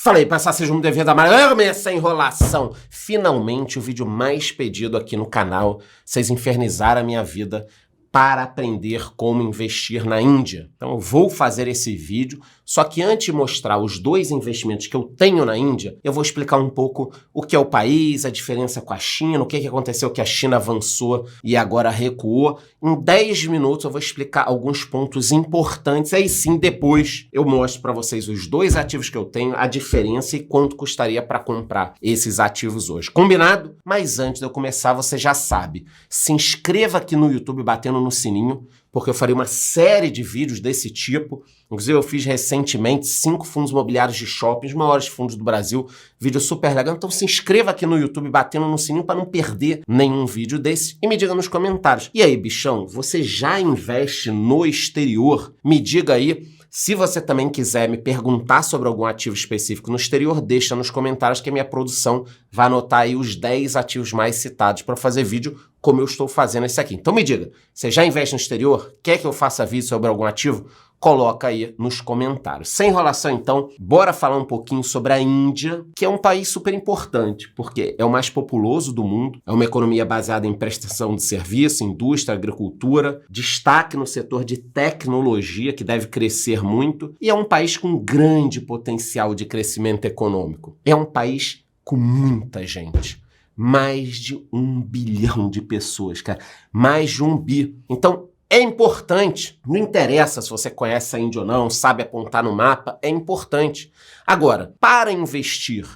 Falei, passar seja um dever da Mara. Ame essa enrolação. Finalmente, o vídeo mais pedido aqui no canal. Vocês infernizaram a minha vida para aprender como investir na Índia. Então eu vou fazer esse vídeo, só que antes de mostrar os dois investimentos que eu tenho na Índia, eu vou explicar um pouco o que é o país, a diferença com a China, o que aconteceu que a China avançou e agora recuou. Em 10 minutos eu vou explicar alguns pontos importantes, aí sim depois eu mostro para vocês os dois ativos que eu tenho, a diferença e quanto custaria para comprar esses ativos hoje. Combinado? Mas antes de eu começar, você já sabe, se inscreva aqui no YouTube batendo no sininho, porque eu farei uma série de vídeos desse tipo. Inclusive eu fiz recentemente 5 fundos imobiliários de shopping, os maiores fundos do Brasil, vídeo super legal. Então se inscreva aqui no YouTube batendo no sininho para não perder nenhum vídeo desse e me diga nos comentários. E aí, bichão, você já investe no exterior? Me diga aí. Se você também quiser me perguntar sobre algum ativo específico no exterior, deixa nos comentários que a minha produção vai anotar aí os 10 ativos mais citados para fazer vídeo como eu estou fazendo esse aqui. Então me diga, você já investe no exterior? Quer que eu faça vídeo sobre algum ativo? Coloca aí nos comentários. Sem enrolação então, bora falar um pouquinho sobre a Índia, que é um país super importante, porque é o mais populoso do mundo, é uma economia baseada em prestação de serviço, indústria, agricultura, destaque no setor de tecnologia, que deve crescer muito, e é um país com grande potencial de crescimento econômico. É um país com muita gente. Mais de 1 bilhão de pessoas, cara. Mais de 1 bi. Então, é importante, não interessa se você conhece a Índia ou não, sabe apontar no mapa, é importante. Agora, para investir,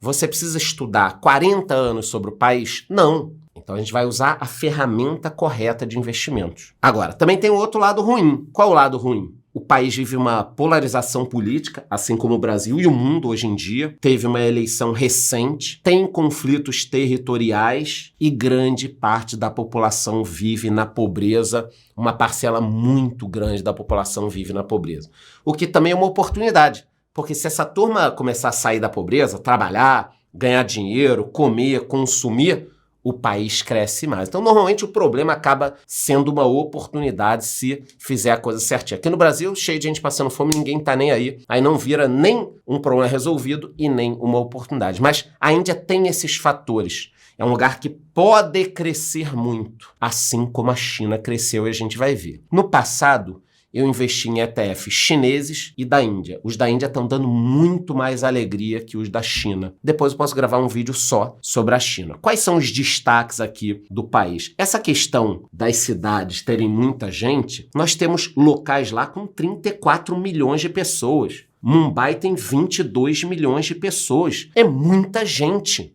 você precisa estudar 40 anos sobre o país? Não. Então a gente vai usar a ferramenta correta de investimentos. Agora, também tem o outro lado ruim. Qual o lado ruim? O país vive uma polarização política, assim como o Brasil e o mundo hoje em dia. Teve uma eleição recente, tem conflitos territoriais e grande parte da população vive na pobreza. Uma parcela muito grande da população vive na pobreza. O que também é uma oportunidade, porque se essa turma começar a sair da pobreza, trabalhar, ganhar dinheiro, comer, consumir, o país cresce mais. Então, normalmente, o problema acaba sendo uma oportunidade se fizer a coisa certinha. Aqui no Brasil, cheio de gente passando fome, ninguém tá nem aí. Aí não vira nem um problema resolvido e nem uma oportunidade. Mas a Índia tem esses fatores. É um lugar que pode crescer muito, assim como a China cresceu e a gente vai ver. No passado, eu investi em ETFs chineses e da Índia. Os da Índia estão dando muito mais alegria que os da China. Depois eu posso gravar um vídeo só sobre a China. Quais são os destaques aqui do país? Essa questão das cidades terem muita gente, nós temos locais lá com 34 milhões de pessoas. Mumbai tem 22 milhões de pessoas. É muita gente.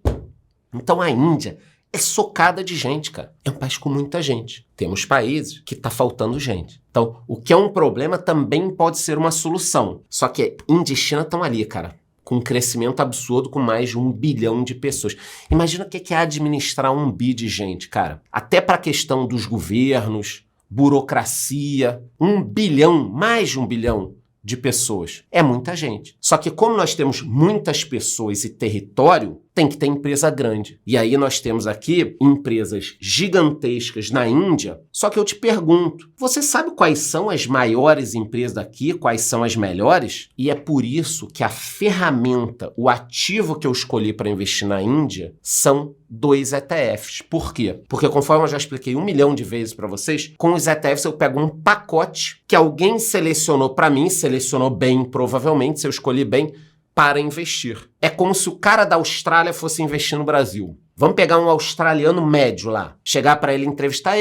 Então a Índia é socada de gente, cara. É um país com muita gente. Temos países que tá faltando gente. Então, o que é um problema também pode ser uma solução. Só que Índia e China estão ali, cara, com um crescimento absurdo, com mais de 1 bilhão de pessoas. Imagina o que é administrar 1 bi de gente, cara. Até para a questão dos governos, burocracia, 1 bilhão, mais de 1 bilhão de pessoas. É muita gente. Só que como nós temos muitas pessoas e território, tem que ter empresa grande. E aí nós temos aqui empresas gigantescas na Índia. Só que eu te pergunto, você sabe quais são as maiores empresas daqui? Quais são as melhores? E é por isso que a ferramenta, o ativo que eu escolhi para investir na Índia são 2 ETFs. Por quê? Porque conforme eu já expliquei 1 milhão de vezes para vocês, com os ETFs eu pego um pacote que alguém selecionou para mim, selecionou bem provavelmente, se eu escolhi bem, para investir. É como se o cara da Austrália fosse investir no Brasil. Vamos pegar um australiano médio lá, chegar para ele e entrevistar,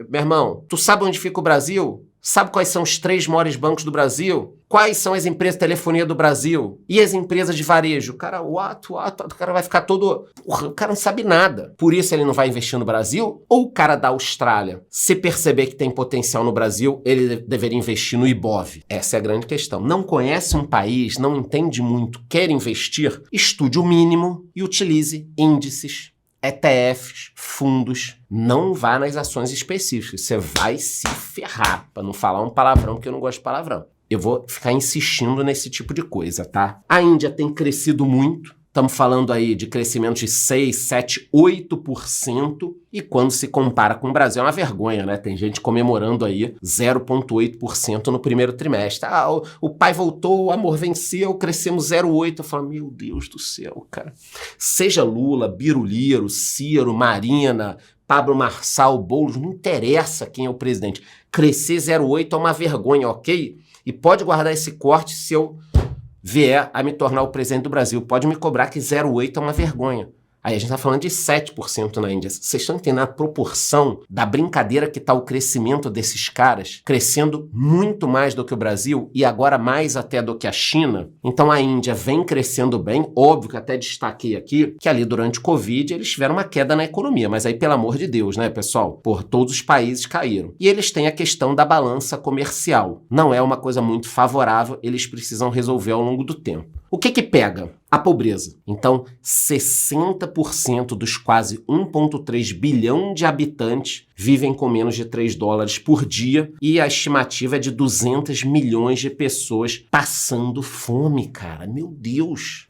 meu irmão, tu sabe onde fica o Brasil? Sabe quais são os 3 maiores bancos do Brasil? Quais são as empresas de telefonia do Brasil? E as empresas de varejo? O cara, o cara vai ficar todo... Porra, o cara não sabe nada. Por isso ele não vai investir no Brasil? Ou o cara da Austrália, se perceber que tem potencial no Brasil, ele deveria investir no Ibov? Essa é a grande questão. Não conhece um país, não entende muito, quer investir? Estude o mínimo e utilize índices, ETFs, fundos. Não vá nas ações específicas. Você vai se ferrar, para não falar um palavrão, porque eu não gosto de palavrão. Eu vou ficar insistindo nesse tipo de coisa, tá? A Índia tem crescido muito. Estamos falando aí de crescimento de 6, 7, 8%, e quando se compara com o Brasil é uma vergonha, né? Tem gente comemorando aí 0,8% no primeiro trimestre. Ah, o pai voltou, o amor venceu, crescemos 0,8%. Eu falo, meu Deus do céu, cara. Seja Lula, Biruliro, Ciro, Marina, Pablo Marçal, Boulos, não interessa quem é o presidente. Crescer 0,8% é uma vergonha, ok? E pode guardar esse corte se eu vier a me tornar o presidente do Brasil. Pode me cobrar que 0,8% é uma vergonha. Aí a gente tá falando de 7% na Índia. Vocês estão entendendo a proporção da brincadeira que tá o crescimento desses caras? Crescendo muito mais do que o Brasil e agora mais até do que a China. Então a Índia vem crescendo bem. Óbvio que até destaquei aqui que ali durante o Covid eles tiveram uma queda na economia. Mas aí, pelo amor de Deus, né, pessoal? Todos os países caíram. E eles têm a questão da balança comercial. Não é uma coisa muito favorável. Eles precisam resolver ao longo do tempo. O que pega? A pobreza. Então, 60% dos quase 1,3 bilhão de habitantes vivem com menos de $3 por dia e a estimativa é de 200 milhões de pessoas passando fome, cara. Meu Deus!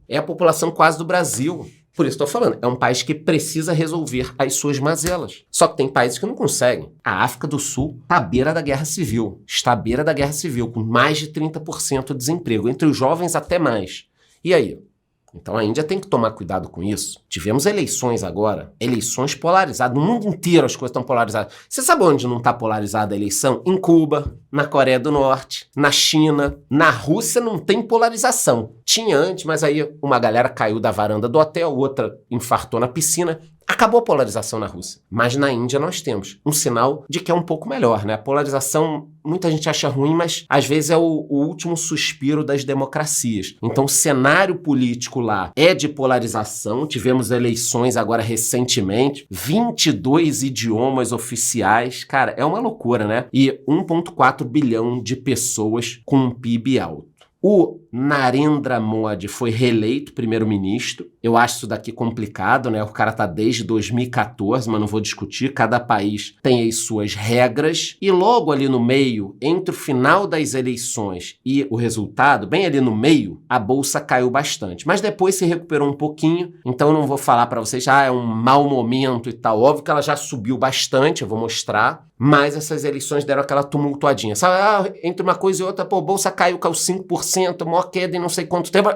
É a população quase do Brasil. Por isso estou falando, é um país que precisa resolver as suas mazelas. Só que tem países que não conseguem. A África do Sul está à beira da guerra civil. Está à beira da guerra civil, com mais de 30% de desemprego. Entre os jovens, até mais. E aí? Então a Índia tem que tomar cuidado com isso. Tivemos eleições agora, eleições polarizadas. No mundo inteiro as coisas estão polarizadas. Você sabe onde não está polarizada a eleição? Em Cuba, na Coreia do Norte, na China. Na Rússia não tem polarização. Tinha antes, mas aí uma galera caiu da varanda do hotel, outra infartou na piscina. Acabou a polarização na Rússia. Mas na Índia nós temos um sinal de que é um pouco melhor, né? A polarização, muita gente acha ruim, mas às vezes é o último suspiro das democracias. Então o cenário político lá é de polarização. Tivemos eleições agora recentemente. 22 idiomas oficiais. Cara, é uma loucura, né? E 1,4 bilhão de pessoas com um PIB alto. O Narendra Modi foi reeleito primeiro-ministro. Eu acho isso daqui complicado, né? O cara tá desde 2014, mas não vou discutir. Cada país tem as suas regras. E logo ali no meio, entre o final das eleições e o resultado, bem ali no meio, a bolsa caiu bastante. Mas depois se recuperou um pouquinho. Então eu não vou falar para vocês, é um mau momento e tal. Óbvio que ela já subiu bastante, eu vou mostrar. Mas essas eleições deram aquela tumultuadinha. Sabe, entre uma coisa e outra, a bolsa caiu 5%, maior queda em não sei quanto tempo.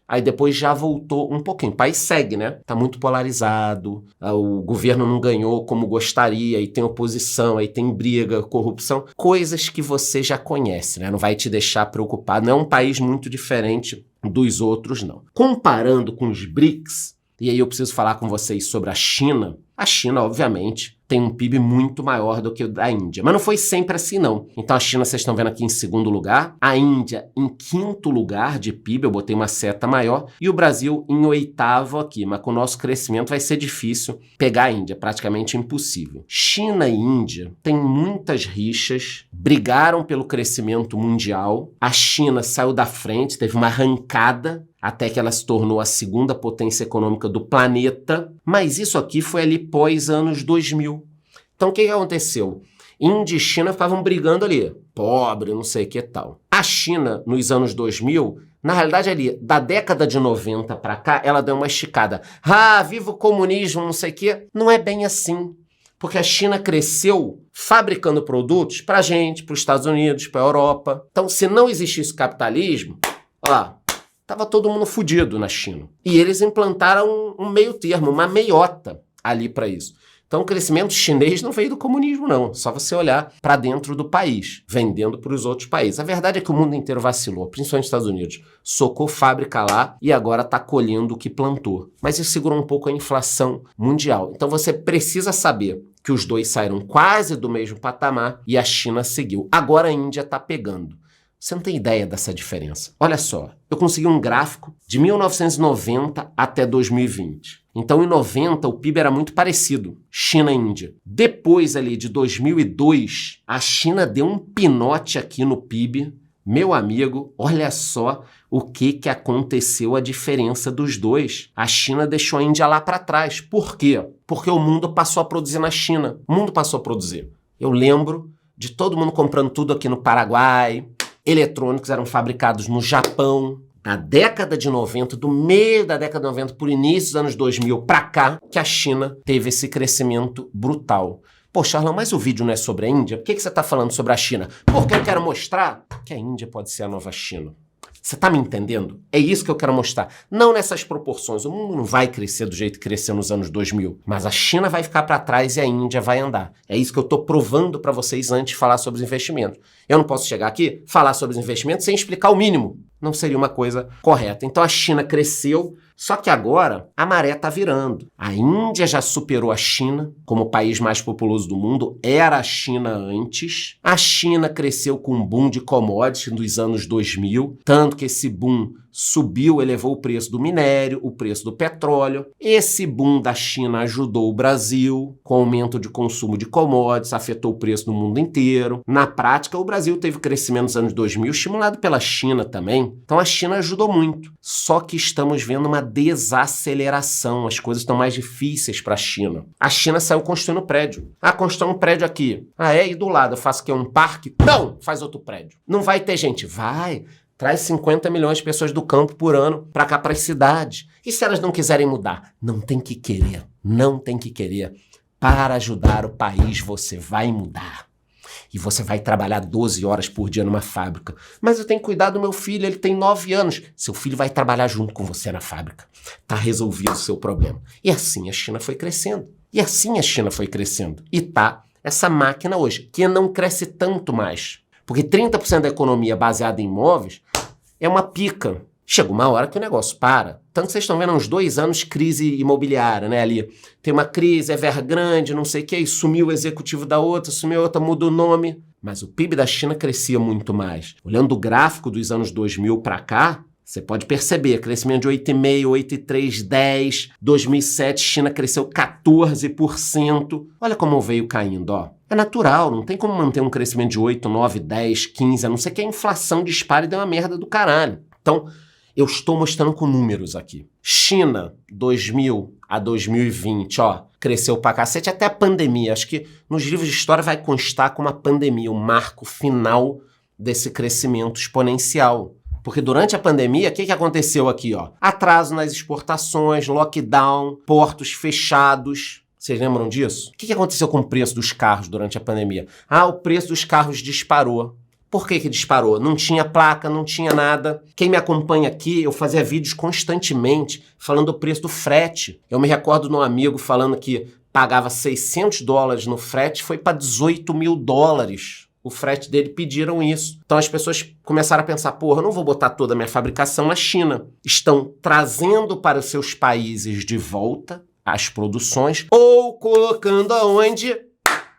Aí depois já voltou um pouquinho. O país segue, né? Tá muito polarizado, o governo não ganhou como gostaria, aí tem oposição, aí tem briga, corrupção. Coisas que você já conhece, né? Não vai te deixar preocupado. Não é um país muito diferente dos outros, não. Comparando com os BRICS, e aí eu preciso falar com vocês sobre a China. A China, obviamente, tem um PIB muito maior do que o da Índia. Mas não foi sempre assim, não. Então a China, vocês estão vendo aqui em segundo lugar, a Índia em quinto lugar de PIB, eu botei uma seta maior, e o Brasil em oitavo aqui. Mas com o nosso crescimento vai ser difícil pegar a Índia, praticamente impossível. China e Índia têm muitas rixas, brigaram pelo crescimento mundial. A China saiu da frente, teve uma arrancada, até que ela se tornou a segunda potência econômica do planeta. Mas isso aqui foi ali pós anos 2000. Então o que aconteceu? Índia e China ficavam brigando ali. Pobre, não sei o que tal. A China, nos anos 2000, na realidade ali, da década de 90 para cá, ela deu uma esticada. Ah, viva o comunismo, não sei o que. Não é bem assim. Porque a China cresceu fabricando produtos pra gente, pros Estados Unidos, pra Europa. Então, se não existisse capitalismo, ó, tava todo mundo fudido na China. E eles implantaram um meio termo, uma meiota ali para isso. Então o crescimento chinês não veio do comunismo, não. Só você olhar para dentro do país, vendendo para os outros países. A verdade é que o mundo inteiro vacilou, principalmente os Estados Unidos. Socou fábrica lá e agora está colhendo o que plantou. Mas isso segurou um pouco a inflação mundial. Então você precisa saber que os dois saíram quase do mesmo patamar e a China seguiu. Agora a Índia está pegando. Você não tem ideia dessa diferença. Olha só, eu consegui um gráfico de 1990 até 2020. Então, em 90, o PIB era muito parecido, China e Índia. Depois ali de 2002, a China deu um pinote aqui no PIB. Meu amigo, olha só o que aconteceu, a diferença dos dois. A China deixou a Índia lá para trás. Por quê? Porque o mundo passou a produzir na China. O mundo passou a produzir. Eu lembro de todo mundo comprando tudo aqui no Paraguai. Eletrônicos eram fabricados no Japão, a década de 90, do meio da década de 90 por início dos anos 2000 para cá, que a China teve esse crescimento brutal. Pô, Charlão, mas o vídeo não é sobre a Índia? Por que você está falando sobre a China? Porque eu quero mostrar que a Índia pode ser a nova China. Você tá me entendendo? É isso que eu quero mostrar. Não nessas proporções. O mundo não vai crescer do jeito que cresceu nos anos 2000. Mas a China vai ficar para trás e a Índia vai andar. É isso que eu tô provando para vocês antes de falar sobre os investimentos. Eu não posso chegar aqui, falar sobre os investimentos sem explicar o mínimo. Não seria uma coisa correta. Então a China cresceu, só que agora a maré tá virando. A Índia já superou a China como o país mais populoso do mundo. Era a China antes. A China cresceu com um boom de commodities nos anos 2000, tanto que esse boom subiu, elevou o preço do minério, o preço do petróleo. Esse boom da China ajudou o Brasil, com aumento de consumo de commodities, afetou o preço no mundo inteiro. Na prática, o Brasil teve crescimento nos anos 2000, estimulado pela China também. Então a China ajudou muito. Só que estamos vendo uma desaceleração, as coisas estão mais difíceis para a China. A China saiu construindo prédio. Ah, constrói um prédio aqui. Ah, é? E do lado eu faço o quê? Um parque? Não! Faz outro prédio. Não vai ter gente. Vai! Traz 50 milhões de pessoas do campo por ano para cá, para as cidades. E se elas não quiserem mudar? Não tem que querer. Não tem que querer. Para ajudar o país, você vai mudar. E você vai trabalhar 12 horas por dia numa fábrica. Mas eu tenho que cuidar do meu filho, ele tem 9 anos. Seu filho vai trabalhar junto com você na fábrica. Tá resolvido o seu problema. E assim a China foi crescendo. E assim a China foi crescendo. E tá essa máquina hoje, que não cresce tanto mais. Porque 30% da economia baseada em imóveis é uma pica. Chega uma hora que o negócio para. Tanto que vocês estão vendo há uns 2 anos crise imobiliária, né? Ali tem uma crise, Evergrande, não sei o que, e sumiu o executivo da outra, sumiu a outra, muda o nome. Mas o PIB da China crescia muito mais. Olhando o gráfico dos anos 2000 para cá, você pode perceber, crescimento de 8,5%, 8,3%, 10%. 2007, China cresceu 14%. Olha como veio caindo, ó. É natural, não tem como manter um crescimento de 8, 9, 10, 15, a não ser que a inflação dispare e dê uma merda do caralho. Então, eu estou mostrando com números aqui. China, 2000 a 2020, ó, cresceu pra cacete até a pandemia. Acho que nos livros de história vai constar como a pandemia, o marco final desse crescimento exponencial. Porque durante a pandemia, o que aconteceu aqui, ó? Atraso nas exportações, lockdown, portos fechados. Vocês lembram disso? O que aconteceu com o preço dos carros durante a pandemia? Ah, o preço dos carros disparou. Por que disparou? Não tinha placa, não tinha nada. Quem me acompanha aqui, eu fazia vídeos constantemente falando do preço do frete. Eu me recordo de um amigo falando que pagava $600 no frete, foi para $18 mil. O frete dele, pediram isso. Então as pessoas começaram a pensar, porra, eu não vou botar toda a minha fabricação na China. Estão trazendo para os seus países de volta as produções ou colocando aonde?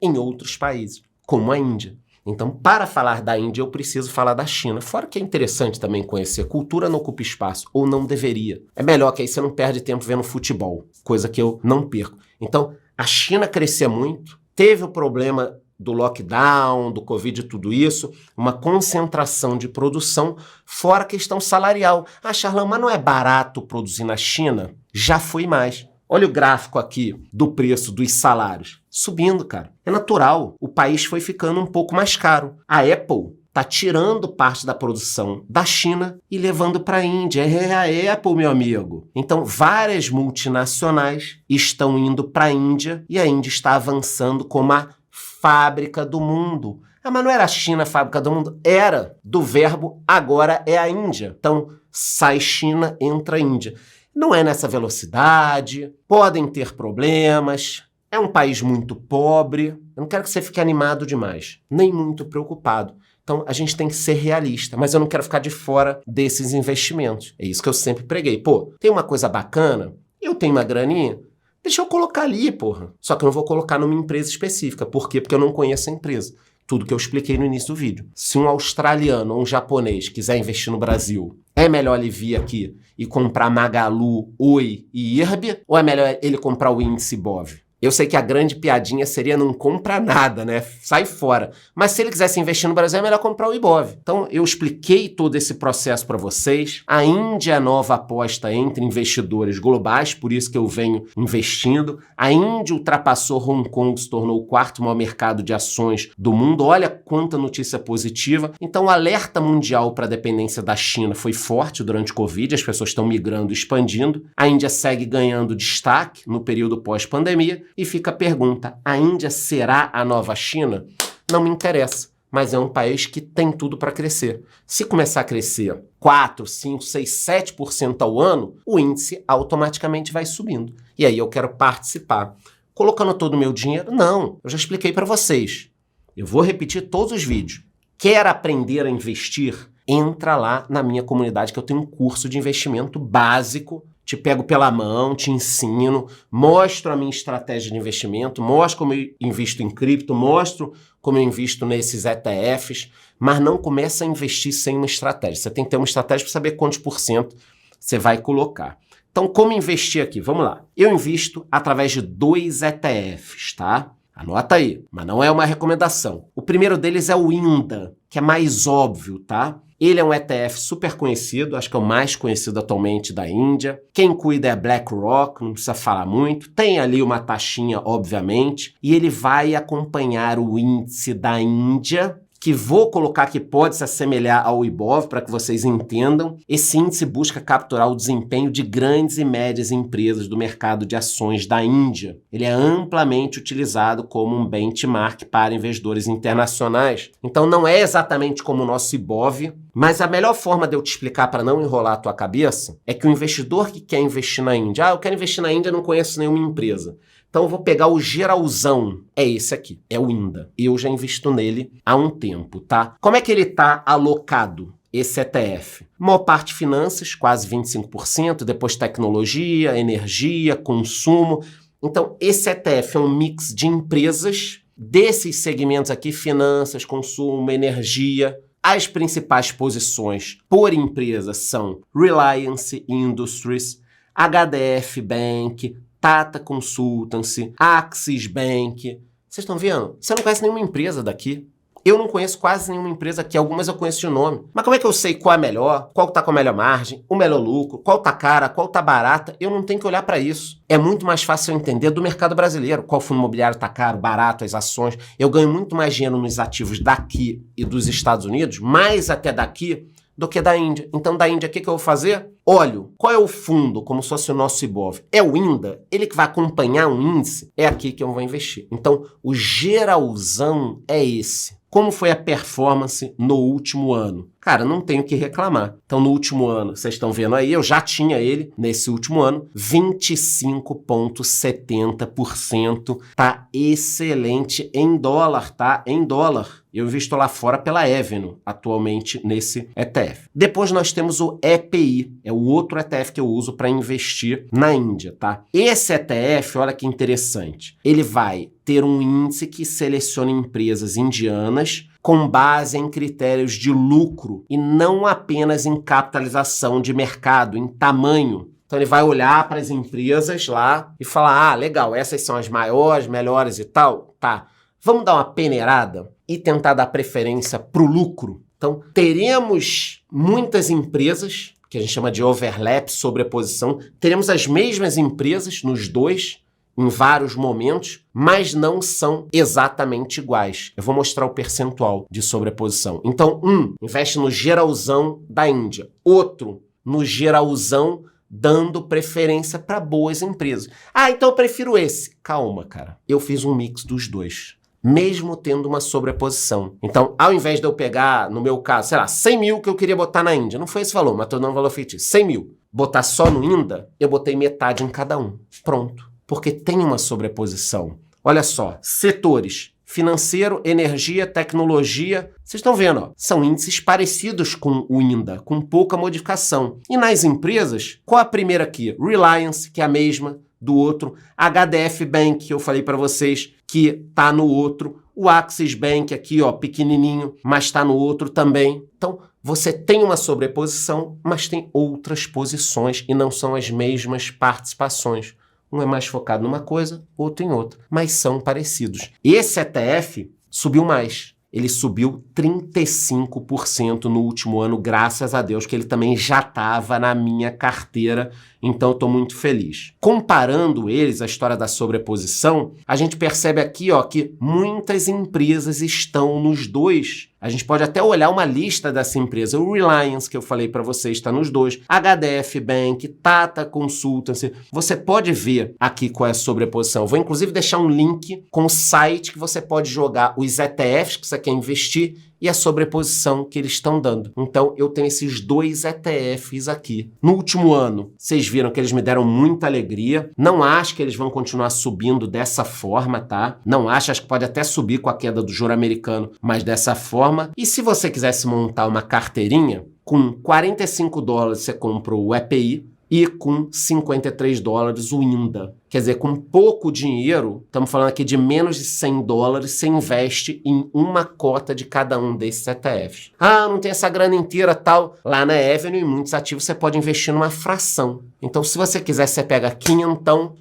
Em outros países, como a Índia. Então, para falar da Índia, eu preciso falar da China. Fora que é interessante também conhecer. Cultura não ocupa espaço, ou não deveria. É melhor que aí você não perde tempo vendo futebol, coisa que eu não perco. Então, a China crescia muito, teve o problema do lockdown, do Covid e tudo isso, uma concentração de produção, fora a questão salarial. Ah, Charlão, mas não é barato produzir na China? Já foi mais. Olha o gráfico aqui do preço dos salários. Subindo, cara. É natural. O país foi ficando um pouco mais caro. A Apple tá tirando parte da produção da China e levando para a Índia. É a Apple, meu amigo. Então, várias multinacionais estão indo para a Índia e a Índia está avançando como a fábrica do mundo. Ah, mas não era a China a fábrica do mundo? Era. Do verbo, agora é a Índia. Então, sai China, entra Índia. Não é nessa velocidade, podem ter problemas, é um país muito pobre. Eu não quero que você fique animado demais, nem muito preocupado. Então, a gente tem que ser realista, mas eu não quero ficar de fora desses investimentos. É isso que eu sempre preguei. Pô, tem uma coisa bacana, eu tenho uma graninha, deixa eu colocar ali, porra. Só que eu não vou colocar numa empresa específica. Por quê? Porque eu não conheço a empresa. Tudo que eu expliquei no início do vídeo. Se um australiano ou um japonês quiser investir no Brasil, é melhor ele vir aqui e comprar Magalu, Oi e IRB? Ou é melhor ele comprar o índice BOV? Eu sei que a grande piadinha seria não compra nada, né? Sai fora. Mas se ele quisesse investir no Brasil, é melhor comprar o Ibov. Então, eu expliquei todo esse processo para vocês. A Índia é a nova aposta entre investidores globais, por isso que eu venho investindo. A Índia ultrapassou Hong Kong, se tornou o quarto maior mercado de ações do mundo. Olha quanta notícia positiva. Então, o alerta mundial para a dependência da China foi forte durante o Covid. As pessoas estão migrando e expandindo. A Índia segue ganhando destaque no período pós-pandemia. E fica a pergunta, a Índia será a nova China? Não me interessa, mas é um país que tem tudo para crescer. Se começar a crescer 4, 5, 6, 7% ao ano, o índice automaticamente vai subindo. E aí eu quero participar. Colocando todo o meu dinheiro? Não, eu já expliquei para vocês. Eu vou repetir todos os vídeos. Quer aprender a investir? Entra lá na minha comunidade que eu tenho um curso de investimento básico. Te pego pela mão, te ensino, mostro a minha estratégia de investimento, mostro como eu invisto em cripto, mostro como eu invisto nesses ETFs, mas não começa a investir sem uma estratégia. Você tem que ter uma estratégia para saber quantos por cento você vai colocar. Então, como investir aqui? Vamos lá. Eu invisto através de 2 ETFs, tá? Anota aí, mas não é uma recomendação. O primeiro deles é o INDA, que é mais óbvio, tá? Ele é um ETF super conhecido, acho que é o mais conhecido atualmente da Índia. Quem cuida é BlackRock, não precisa falar muito. Tem ali uma taxinha, obviamente, e ele vai acompanhar o índice da Índia, que vou colocar que pode se assemelhar ao Ibov, para que vocês entendam. Esse índice busca capturar o desempenho de grandes e médias empresas do mercado de ações da Índia. Ele é amplamente utilizado como um benchmark para investidores internacionais. Então não é exatamente como o nosso Ibov, mas a melhor forma de eu te explicar para não enrolar a tua cabeça é que o investidor que quer investir na Índia, eu quero investir na Índia, não conheço nenhuma empresa. Então eu vou pegar o geralzão, é esse aqui, é o INDA. Eu já invisto nele há um tempo, tá? Como é que ele está alocado, esse ETF? Maior parte finanças, quase 25%, depois tecnologia, energia, consumo. Então esse ETF é um mix de empresas desses segmentos aqui, finanças, consumo, energia. As principais posições por empresa são Reliance Industries, HDF Bank, Tata Consultancy, Axis Bank. Vocês estão vendo? Você não conhece nenhuma empresa daqui. Eu não conheço quase nenhuma empresa aqui, algumas eu conheço de nome. Mas como é que eu sei qual é a melhor, qual tá com a melhor margem, o melhor lucro, qual tá cara, qual tá barata? Eu não tenho que olhar para isso. É muito mais fácil eu entender do mercado brasileiro, qual fundo imobiliário tá caro, barato, as ações. Eu ganho muito mais dinheiro nos ativos daqui e dos Estados Unidos, mais até daqui, do que da Índia. Então, da Índia, o que eu vou fazer? Olho, qual é o fundo, como se fosse o nosso Ibov? É o INDA? Ele que vai acompanhar um índice? É aqui que eu vou investir. Então, o geralzão é esse. Como foi a performance no último ano? Cara, não tenho o que reclamar. Então, no último ano, vocês estão vendo aí, eu já tinha ele nesse último ano, 25,70%. Tá excelente em dólar, tá? Em dólar. Eu invisto lá fora pela Avenue, atualmente, nesse ETF. Depois nós temos o EPI, é o outro ETF que eu uso para investir na Índia, tá? Esse ETF, olha que interessante, ele vai ter um índice que seleciona empresas indianas com base em critérios de lucro e não apenas em capitalização de mercado, em tamanho. Então ele vai olhar para as empresas lá e falar, legal, essas são as maiores, melhores e tal, tá. Vamos dar uma peneirada e tentar dar preferência para o lucro. Então, teremos muitas empresas, que a gente chama de overlap, sobreposição. Teremos as mesmas empresas nos dois, em vários momentos, mas não são exatamente iguais. Eu vou mostrar o percentual de sobreposição. Então, investe no geralzão da Índia. Outro, no geralzão dando preferência para boas empresas. Então eu prefiro esse. Calma, cara. Eu fiz um mix dos dois, mesmo tendo uma sobreposição. Então, ao invés de eu pegar, no meu caso, sei lá, 100 mil que eu queria botar na Índia, não foi esse valor, mas estou dando um valor fictício, 100 mil, botar só no INDA, eu botei metade em cada um. Pronto. Porque tem uma sobreposição. Olha só, setores, financeiro, energia, tecnologia, vocês estão vendo, ó, são índices parecidos com o INDA, com pouca modificação. E nas empresas, qual a primeira aqui? Reliance, que é a mesma do outro, HDF Bank, que eu falei para vocês, que tá no outro, o Axis Bank aqui, ó, pequenininho, mas tá no outro também. Então, você tem uma sobreposição, mas tem outras posições e não são as mesmas participações. Um é mais focado numa coisa, outro em outra, mas são parecidos. Esse ETF subiu mais. Ele subiu 35% no último ano, graças a Deus, que ele também já estava na minha carteira, então eu estou muito feliz. Comparando eles, a história da sobreposição, a gente percebe aqui que muitas empresas estão nos dois. A gente pode até olhar uma lista dessa empresa. O Reliance, que eu falei para vocês, está nos dois. HDF Bank, Tata Consultancy. Você pode ver aqui qual é a sobreposição. Vou inclusive deixar um link com o site que você pode jogar os ETFs que você quer investir e a sobreposição que eles estão dando. Então, eu tenho esses dois ETFs aqui. No último ano, vocês viram que eles me deram muita alegria. Não acho que eles vão continuar subindo dessa forma, tá? Não acho que pode até subir com a queda do juro americano, mas dessa forma. E se você quisesse montar uma carteirinha, com $45 você compra o EPI, e com $53 o INDA. Quer dizer, com pouco dinheiro, estamos falando aqui de menos de $100, você investe em uma cota de cada um desses ETFs. Ah, não tem essa grana inteira tal. Lá na Avenue, em muitos ativos, você pode investir numa fração. Então, se você quiser, você pega quinhentão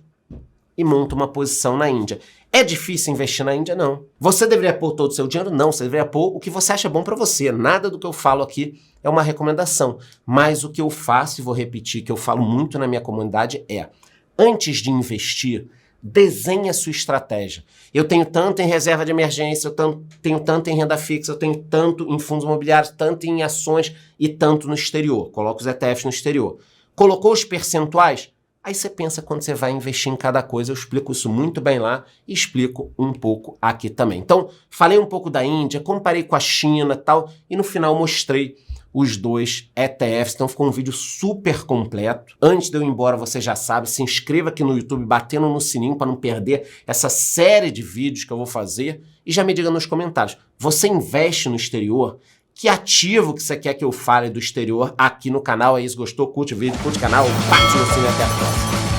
e monta uma posição na Índia. É difícil investir na Índia? Não. Você deveria pôr todo o seu dinheiro? Não. Você deveria pôr o que você acha bom para você. Nada do que eu falo aqui é uma recomendação. Mas o que eu faço, e vou repetir, que eu falo muito na minha comunidade é, antes de investir, desenhe a sua estratégia. Eu tenho tanto em reserva de emergência, eu tenho tanto em renda fixa, eu tenho tanto em fundos imobiliários, tanto em ações e tanto no exterior. Coloca os ETFs no exterior. Colocou os percentuais? Aí você pensa quando você vai investir em cada coisa. Eu explico isso muito bem lá e explico um pouco aqui também. Então, falei um pouco da Índia, comparei com a China e tal, e no final mostrei os dois ETFs. Então ficou um vídeo super completo. Antes de eu ir embora, você já sabe, se inscreva aqui no YouTube, batendo no sininho para não perder essa série de vídeos que eu vou fazer. E já me diga nos comentários, você investe no exterior? Que ativo que você quer que eu fale do exterior aqui no canal? É isso, gostou? Curte o vídeo, curte o canal, bate no sininho, até a próxima.